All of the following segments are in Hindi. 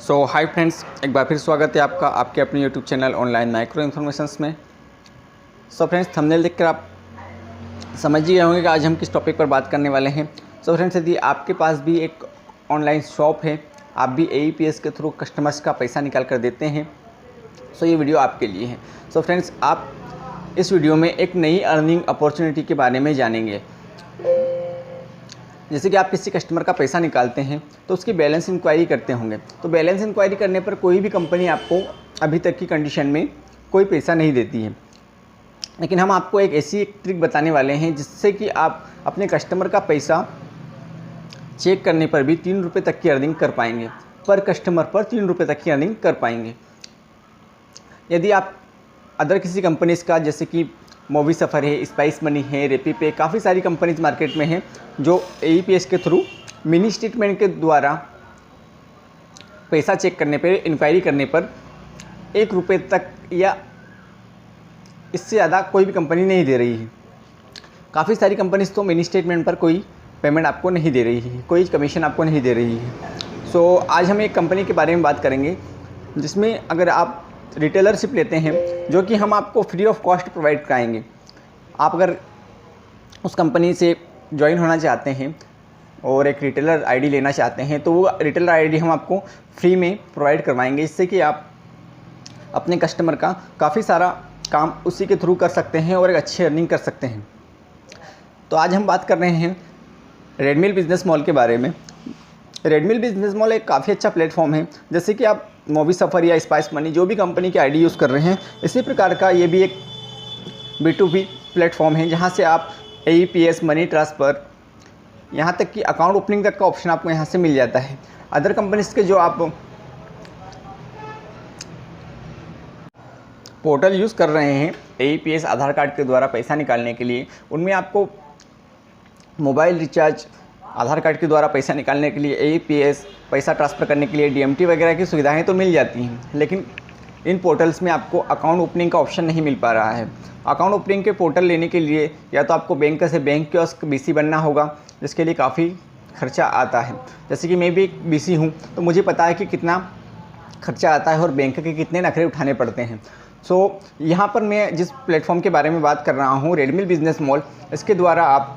हाय फ्रेंड्स, एक बार फिर स्वागत है आपका आपके अपने YouTube channel online micro informations में। फ्रेंड्स, थंबनेल देखकर आप समझ ही गए होंगे कि आज हम किस टॉपिक पर बात करने वाले हैं। फ्रेंड्स, यदि आपके पास भी एक ऑनलाइन शॉप है, आप भी AEPS के थ्रू कस्टमर्स का पैसा निकाल कर देते हैं, ये वीडियो आपके लिए है। फ्रेंड्स, आप इस वीडियो में एक नई अर्निंग अपॉर्चुनिटी के बारे में जानेंगे। जैसे कि आप किसी कस्टमर का पैसा निकालते हैं तो उसकी बैलेंस इंक्वायरी करते होंगे। तो बैलेंस इंक्वायरी करने पर कोई भी कंपनी आपको अभी तक की कंडीशन में कोई पैसा नहीं देती है, लेकिन हम आपको एक ऐसी ट्रिक बताने वाले हैं जिससे कि आप अपने कस्टमर का पैसा चेक करने पर भी 3 रुपये तक की अर्निंग कर पाएंगे। पर कस्टमर पर 3 रुपये तक की अर्निंग कर पाएंगे। यदि आप अदर किसी कंपनीज़ का, जैसे कि मूवी सफ़र है, स्पाइस मनी है, रेपी पे, काफ़ी सारी कंपनीज मार्केट में हैं जो AEPS के थ्रू मिनी स्टेटमेंट के द्वारा पैसा चेक करने पर, इंक्वायरी करने पर 1 रुपये तक या इससे ज़्यादा कोई भी कंपनी नहीं दे रही है। काफ़ी सारी कंपनीज तो मिनी स्टेटमेंट पर कोई पेमेंट आपको नहीं दे रही है, कोई कमीशन आपको नहीं दे रही है। आज हम एक कंपनी के बारे में बात करेंगे जिसमें अगर आप रिटेलरशिप लेते हैं, जो कि हम आपको फ्री ऑफ कॉस्ट प्रोवाइड कराएंगे। आप अगर उस कंपनी से ज्वाइन होना चाहते हैं और एक रिटेलर आईडी लेना चाहते हैं, तो वो रिटेलर आईडी हम आपको फ्री में प्रोवाइड करवाएंगे, जिससे कि आप अपने कस्टमर का काफ़ी सारा काम उसी के थ्रू कर सकते हैं और एक अच्छी अर्निंग कर सकते हैं। तो आज हम बात कर रहे हैं रेडमिल बिज़नेस मॉल के बारे में। रेडमिल बिज़नेस मॉल एक काफ़ी अच्छा प्लेटफॉर्म है। जैसे कि आप मूवी सफ़र या स्पाइस मनी जो भी कंपनी की आईडी यूज़ कर रहे हैं, इसी प्रकार का ये भी एक B2B प्लेटफॉर्म है, जहाँ से आप AEPS, मनी ट्रांसफ़र, यहाँ तक कि अकाउंट ओपनिंग तक का ऑप्शन आपको यहाँ से मिल जाता है। अदर कंपनीज़ के जो आप पोर्टल यूज़ कर रहे हैं AEPS आधार कार्ड के द्वारा पैसा निकालने के लिए, उनमें आपको मोबाइल रिचार्ज, आधार कार्ड के द्वारा पैसा निकालने के लिए AEPS, पैसा ट्रांसफ़र करने के लिए DMT वगैरह की सुविधाएं तो मिल जाती हैं, लेकिन इन पोर्टल्स में आपको अकाउंट ओपनिंग का ऑप्शन नहीं मिल पा रहा है। अकाउंट ओपनिंग के पोर्टल लेने के लिए या तो आपको बैंक से बैंक कियोस्क BC बनना होगा, जिसके लिए काफ़ी खर्चा आता है। जैसे कि मैं भी एक BC हूँ, तो मुझे पता है कि कितना खर्चा आता है और बैंक के कितने नखरे उठाने पड़ते हैं। यहाँ पर मैं जिस प्लेटफॉर्म के बारे में बात कर रहा हूँ, रेडमिल बिज़नेस मॉल, इसके द्वारा आप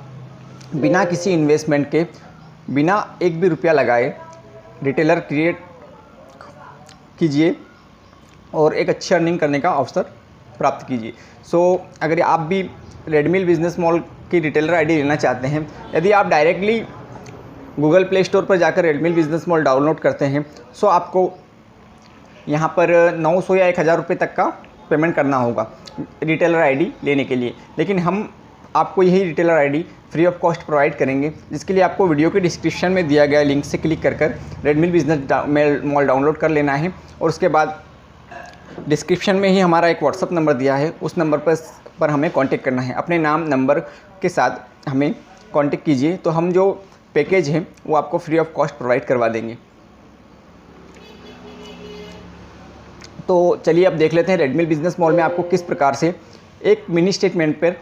बिना किसी इन्वेस्टमेंट के, बिना एक भी रुपया लगाए रिटेलर क्रिएट कीजिए और एक अच्छी अर्निंग करने का अवसर प्राप्त कीजिए। अगर आप भी रेडमिल बिज़नेस मॉल की रिटेलर आईडी लेना चाहते हैं, यदि आप डायरेक्टली गूगल प्ले स्टोर पर जाकर रेडमिल बिज़नेस मॉल डाउनलोड करते हैं, आपको यहाँ पर 900 या 1000 रुपये तक का पेमेंट करना होगा रिटेलर आईडी लेने के लिए। लेकिन हम आपको यही retailer ID free of cost provide करेंगे, जिसके लिए आपको वीडियो के डिस्क्रिप्शन में दिया गया लिंक से क्लिक कर रेडमिल बिज़नेस मॉल डाउनलोड कर लेना है। और उसके बाद डिस्क्रिप्शन में ही हमारा एक व्हाट्सअप नंबर दिया है, उस नंबर पर हमें कांटेक्ट करना है। अपने नाम, नंबर के साथ हमें कांटेक्ट कीजिए, तो हम जो पैकेज है वो आपको फ्री ऑफ कॉस्ट प्रोवाइड करवा देंगे। तो चलिए अब देख लेते हैं रेडमिल बिज़नेस मॉल में आपको किस प्रकार से एक मिनी स्टेटमेंट पर,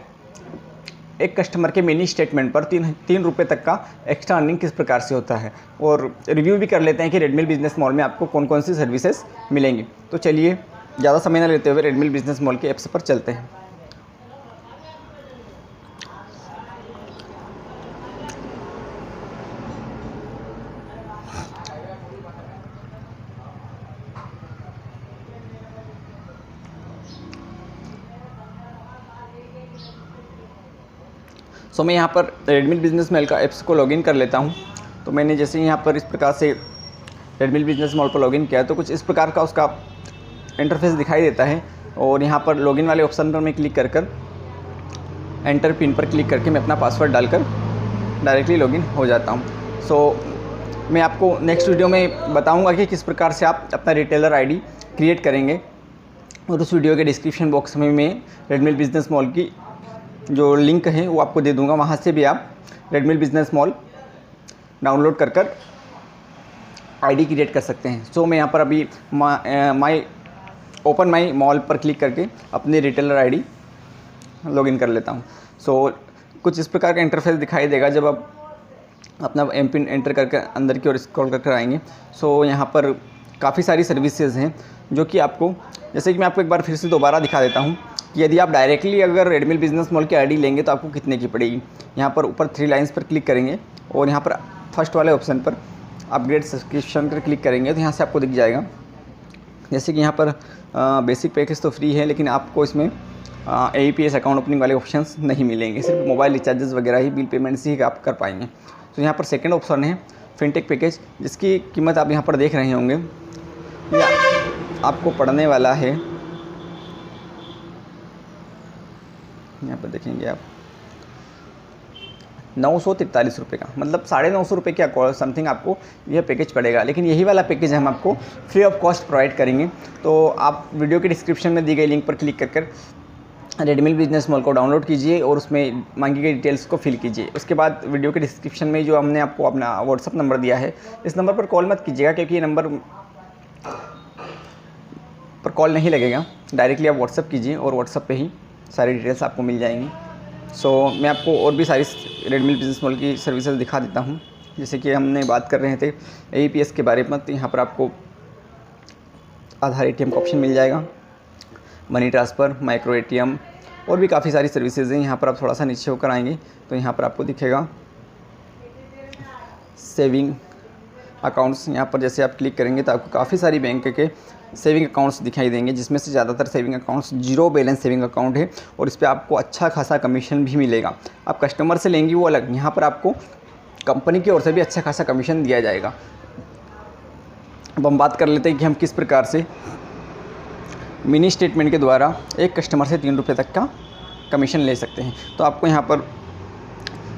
एक कस्टमर के मिनी स्टेटमेंट पर 3 रुपये तक का एक्स्ट्रा अर्निंग किस प्रकार से होता है, और रिव्यू भी कर लेते हैं कि रेडमिल बिज़नेस मॉल में आपको कौन कौन सी सर्विसेज मिलेंगी। तो चलिए ज़्यादा समय न लेते हुए रेडमिल बिज़नेस मॉल के ऐप्स पर चलते हैं। मैं यहाँ पर रेडमिल बिज़नेस मॉल का ऐप्स को लॉगिन कर लेता हूँ। तो मैंने जैसे यहाँ पर इस प्रकार से रेडमिल बिज़नेस मॉल पर लॉगिन किया, तो कुछ इस प्रकार का उसका इंटरफेस दिखाई देता है। और यहाँ पर लॉगिन वाले ऑप्शन पर मैं क्लिक कर एंटर पिन पर क्लिक करके मैं अपना पासवर्ड डालकर डायरेक्टली लॉगिन हो जाता हूँ। मैं आपको नेक्स्ट वीडियो में बताऊँगा कि किस प्रकार से आप अपना रिटेलर आईडी क्रिएट करेंगे, और उस वीडियो के डिस्क्रिप्शन बॉक्स में मैं रेडमिल बिज़नेस मॉल की जो लिंक है वो आपको दे दूंगा। वहाँ से भी आप रेडमिल बिज़नेस मॉल डाउनलोड कर आईडी क्रिएट कर सकते हैं। मैं यहाँ पर अभी ओपन माई मॉल पर क्लिक करके अपनी रिटेलर आईडी लॉगिन कर लेता हूँ। कुछ इस प्रकार का इंटरफेस दिखाई देगा जब आप अपना एमपिन एंटर करके अंदर की ओर स्क्रॉल करके आएंगे। यहाँ पर काफ़ी सारी सर्विसेज हैं जो कि आपको, जैसे कि मैं आपको एक बार फिर से दोबारा दिखा देता हूँ कि यदि आप डायरेक्टली अगर रेडमिल बिजनेस मॉल की आईडी लेंगे तो आपको कितने की पड़ेगी। यहाँ पर ऊपर 3 लाइन्स पर क्लिक करेंगे और यहाँ पर फर्स्ट वाले ऑप्शन पर अपग्रेड सब्सक्रिप्शन पर क्लिक करेंगे तो यहाँ से आपको दिख जाएगा। जैसे कि यहाँ पर बेसिक पैकेज तो फ्री है, लेकिन आपको इसमें AEPS अकाउंट ओपनिंग वाले ऑप्शंस नहीं मिलेंगे, सिर्फ मोबाइल रिचार्जेस वगैरह ही, बिल पेमेंट्स ही आप कर पाएंगे। तो यहाँ पर सेकंड ऑप्शन है फिनटेक पैकेज, जिसकी कीमत आप यहाँ पर देख रहे होंगे। ये आपको पड़ने वाला है, यहाँ पर देखेंगे आप 943 रुपये का, मतलब 950 रुपये के समथिंग आपको यह पैकेज पड़ेगा। लेकिन यही वाला पैकेज हम आपको फ्री ऑफ कॉस्ट प्रोवाइड करेंगे। तो आप वीडियो के डिस्क्रिप्शन में दी गई लिंक पर क्लिक कर रेडमिल बिजनेस मॉल को डाउनलोड कीजिए और उसमें मांगी गई डिटेल्स को फिल कीजिए। उसके बाद वीडियो के डिस्क्रिप्शन में जो हमने आपको अपना व्हाट्सअप नंबर दिया है, इस नंबर पर कॉल मत कीजिएगा, क्योंकि ये नंबर पर कॉल नहीं लगेगा। डायरेक्टली आप व्हाट्सअप कीजिए और व्हाट्सअप पे ही सारी डिटेल्स आपको मिल जाएंगी। मैं आपको और भी सारी रेडमिल बिजनेस मॉल की सर्विसेज दिखा देता हूँ। जैसे कि हमने बात कर रहे थे AEPS के बारे में, तो यहाँ पर आपको आधार ATM का ऑप्शन मिल जाएगा, मनी ट्रांसफ़र, माइक्रो ATM और भी काफ़ी सारी सर्विसेज हैं। यहाँ पर आप थोड़ा सा नीचे होकर आएंगे तो यहाँ पर आपको दिखेगा सेविंग अकाउंट्स। यहाँ पर जैसे आप क्लिक करेंगे तो आपको काफ़ी सारी बैंक के सेविंग अकाउंट्स दिखाई देंगे, जिसमें से ज़्यादातर saving accounts zero balance saving account है और इस पर आपको अच्छा खासा कमीशन भी मिलेगा। आप कस्टमर से लेंगे वो अलग, यहाँ पर आपको कंपनी की ओर से भी अच्छा खासा कमीशन दिया जाएगा। अब हम बात कर लेते हैं कि हम किस प्रकार से मिनी स्टेटमेंट के द्वारा एक कस्टमर से 3 रुपये तक का कमीशन ले सकते हैं। तो आपको यहाँ पर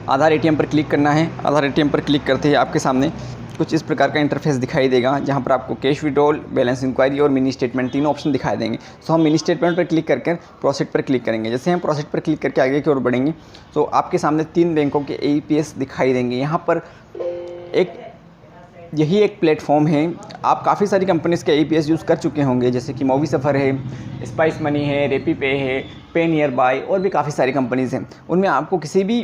आधार ATM पर क्लिक करना है। आधार ATM पर क्लिक करते ही आपके सामने कुछ इस प्रकार का इंटरफेस दिखाई देगा, जहाँ पर आपको कैश विड्रॉल, बैलेंस इंक्वायरी और मिनी स्टेटमेंट तीनों ऑप्शन दिखाई देंगे। तो हम मिनी स्टेटमेंट पर क्लिक करके प्रोसीड पर क्लिक करेंगे। जैसे हम प्रोसीड पर क्लिक करके आगे की ओर बढ़ेंगे तो आपके सामने 3 बैंकों के AEPS दिखाई देंगे। यहाँ पर यही एक प्लेटफॉर्म है। आप काफ़ी सारी कंपनीज़ के AEPS यूज़ कर चुके होंगे, जैसे कि मूवी सफ़र है, स्पाइस मनी है, रेपी पे है, पे नियर बाय और भी काफ़ी सारी कंपनीज़ हैं। उनमें आपको किसी भी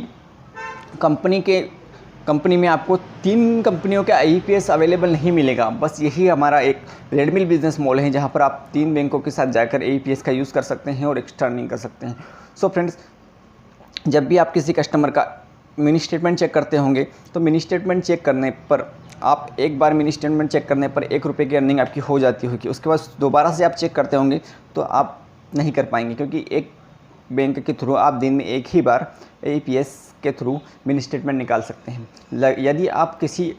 कंपनी में आपको 3 कंपनियों का AEPS अवेलेबल नहीं मिलेगा। बस यही हमारा एक रेडमिल बिजनेस मॉल है, जहाँ पर आप 3 बैंकों के साथ जाकर AEPS का यूज़ कर सकते हैं और एक्स्ट्रा अर्निंग कर सकते हैं। सो फ्रेंड्स, जब भी आप किसी कस्टमर का मिनी स्टेटमेंट चेक करते होंगे तो मिनी स्टेटमेंट चेक करने पर आप एक बार मिनी स्टेटमेंट चेक करने पर 1 रुपये की अर्निंग आपकी हो जाती होगी। उसके बाद दोबारा से आप चेक करते होंगे तो आप नहीं कर पाएंगे, क्योंकि एक बैंक के थ्रू आप दिन में एक ही बार AEPS के थ्रू मिनी स्टेटमेंट निकाल सकते हैं। यदि आप किसी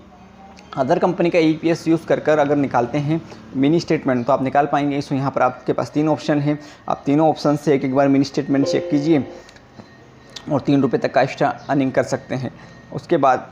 अदर कंपनी का AEPS यूज़ कर अगर निकालते हैं मिनी स्टेटमेंट तो आप निकाल पाएंगे। सो यहाँ पर आपके पास 3 ऑप्शन हैं। आप तीनों ऑप्शन से एक बार मिनी स्टेटमेंट चेक कीजिए और 3 रुपये तक का एक्स्ट्रा अर्निंग कर सकते हैं। उसके बाद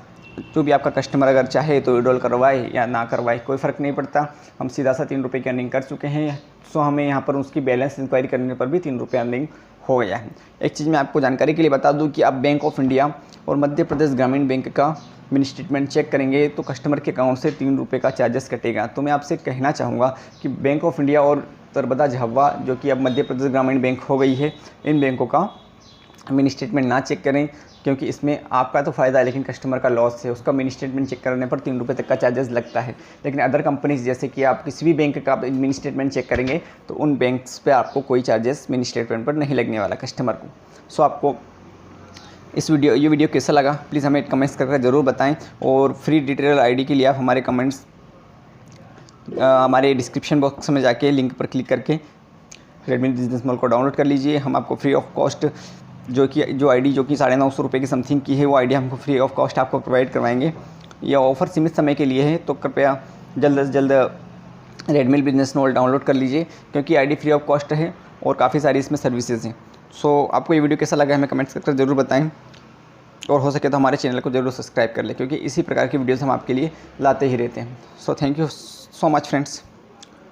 जो भी आपका कस्टमर अगर चाहे तो विड्रॉल करवाए या ना करवाए, कोई फ़र्क नहीं पड़ता। हम सीधा सा 3 रुपये की अर्निंग कर चुके हैं। सो हमें यहाँ पर उसकी बैलेंस इंक्वायरी करने पर भी 3 रुपये अर्निंग हो गया है। एक चीज़ मैं आपको जानकारी के लिए बता दूं कि आप बैंक ऑफ इंडिया और मध्य प्रदेश ग्रामीण बैंक का मिनी स्टेटमेंट चेक करेंगे तो कस्टमर के अकाउंट से 3 रुपये का चार्जेस कटेगा। तो मैं आपसे कहना चाहूँगा कि बैंक ऑफ इंडिया और तरबदा झव्वा, जो कि अब मध्य प्रदेश ग्रामीण बैंक हो गई है, इन बैंकों का मिनी स्टेटमेंट ना चेक करें, क्योंकि इसमें आपका तो फ़ायदा है लेकिन कस्टमर का लॉस है। उसका मिनी स्टेटमेंट चेक करने पर 3 रुपये तक का चार्जेस लगता है। लेकिन अदर कंपनीज, जैसे कि आप किसी भी बैंक का मिनी स्टेटमेंट चेक करेंगे तो उन बैंक्स पे आपको कोई चार्जेस मिनी स्टेटमेंट पर नहीं लगने वाला कस्टमर को। सो आपको ये वीडियो कैसा लगा प्लीज़ हमें कमेंट्स करके ज़रूर बताएं। और फ्री डिटेल आईडी के लिए आप हमारे कमेंट्स हमारे डिस्क्रिप्शन बॉक्स में जाके लिंक पर क्लिक करके रेडमिल बिजनेस मॉल को डाउनलोड कर लीजिए। हम आपको फ्री ऑफ कॉस्ट जो आईडी जो कि 950 रुपये की समथिंग की है, वो आईडी हमको फ्री ऑफ कॉस्ट आपको प्रोवाइड करवाएंगे। यह ऑफ़र सीमित समय के लिए है, तो कृपया जल्द से जल्द रेडमिल बिजनेस मॉल डाउनलोड कर लीजिए, क्योंकि आईडी फ्री ऑफ कॉस्ट है और काफ़ी सारी इसमें सर्विसेज हैं। सो आपको ये वीडियो कैसा लगा हमें कमेंट्स करके ज़रूर बताएं और हो सके तो हमारे चैनल को ज़रूर सब्सक्राइब कर लें, क्योंकि इसी प्रकार की वीडियोज़ हम आपके लिए लाते ही रहते हैं। So thank you so much friends.